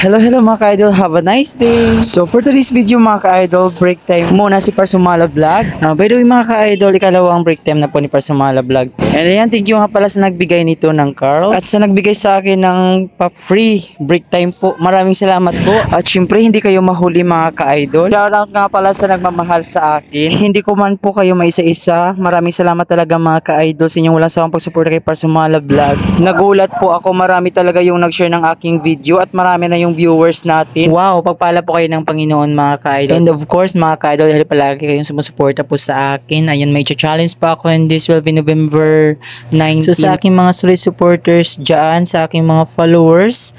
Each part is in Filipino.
Hello mga ka-idol, have a nice day. So for today's video mga ka-idol, break time muna si Parsumala Vlog. By the way mga ka-idol, ikalawang break time na po ni Parsumala Vlog. And ayan, thank you nga pala sa nagbigay nito ng Carl at sa nagbigay sa akin ng free break time po. Maraming salamat po. At syempre hindi kayo mahuli mga ka-idol. Shoutout nga pala sa nagmamahal sa akin. Hindi ko man po kayo maisa-isa. Maraming salamat talaga mga ka-idol sa inyong walang sawang pagsuporta kay Parsumala Vlog. Nagulat po ako, marami talaga yung nag-share ng aking video at marami na yung viewers natin. Wow, pagpala po kayo ng Panginoon mga ka-idol. And of course mga ka-idol, dahil palagi kayong sumusuporta po sa akin. Ayan, may challenge pa ako and this will be November 19. So sa aking mga solid supporters dyan, sa aking mga followers,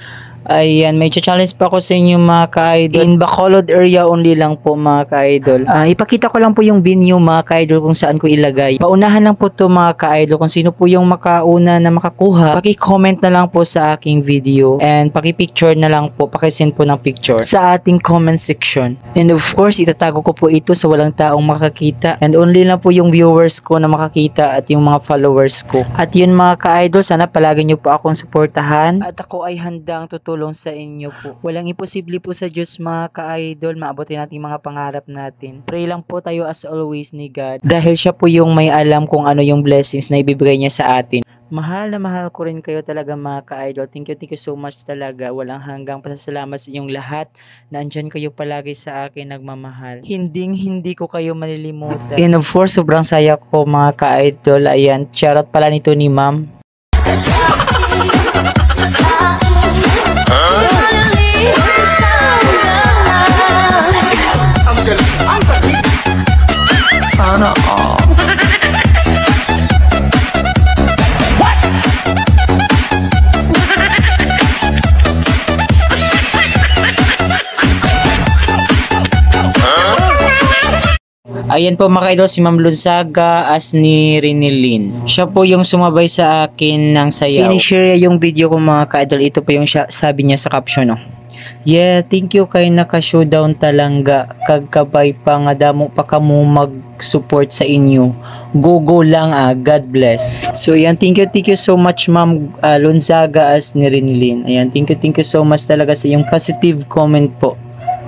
ayan, may challenge pa ako sa inyo mga ka-idol. In Bacolod area only lang po mga ka-idol. Ipakita ko lang po yung venue mga ka-idol kung saan ko ilagay. Paunahan lang po to mga ka-idol. Kung sino po yung makauna na makakuha, paki-comment na lang po sa aking video. And paki-picture na lang po, paki-send po ng picture sa ating comment section. And of course, itatago ko po ito sa walang taong makakita. And only lang po yung viewers ko na makakita at yung mga followers ko. At yun mga ka-idol, sana palagi nyo po akong suportahan. At ako ay handang tutulong sa inyo po. Walang imposible po sa Diyos mga ka-idol. Maabotin natin mga pangarap natin. Pray lang po tayo as always ni God. Dahil siya po yung may alam kung ano yung blessings na ibibigay niya sa atin. Mahal na mahal ko rin kayo talaga mga ka-idol. Thank you so much talaga. Walang hanggang pasasalamat sa inyong lahat. Nandyan kayo palagi sa akin nagmamahal. Hindi ko kayo malilimutan. And of course, sobrang saya ko mga ka-idol. Ayan, shoutout pala nito ni ma'am. Sana all. Ayan po mga ka-idol, si Ma'am Lunzaga as ni Rinilin. Siya po yung sumabay sa akin ng sayaw. Ini-share yung video ko mga ka-idol. Ito po yung sabi niya sa caption. Yeah, thank you kay naka-showdown talangga. Kagkabay pa nga damo pa kamo mag-support sa inyo. Go lang God bless. So ayan, thank you so much Ma'am Lunzaga as ni Rinilin. Ayan, thank you so much talaga sa yung positive comment po.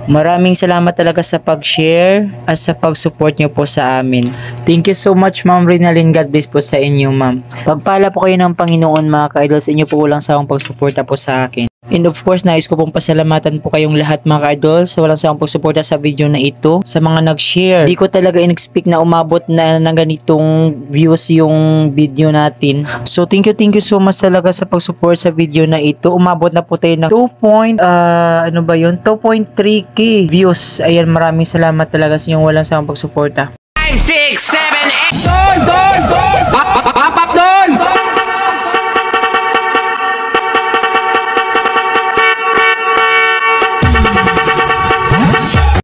Maraming salamat talaga sa pag-share at sa pag-support nyo po sa amin. Thank you so much Ma'am Rinalyn. God bless po sa inyo ma'am. Pagpala po kayo ng Panginoon mga ka-idol, sa inyo po walang sawang pagsuporta po sa akin. And of course, nais ko pong pasalamatan po kayong lahat mga ka-idol sa walang sawang pagsuporta sa video na ito. Sa mga nag-share, di ko talaga in-expect na umabot na ng ganitong views yung video natin. So thank you so much talaga sa pag-support sa video na ito. Umabot na po tayo ng 2.3k views. Ayan, maraming salamat talaga sa inyong walang sawang pagsuporta. 5, 6, 7, 8 Don!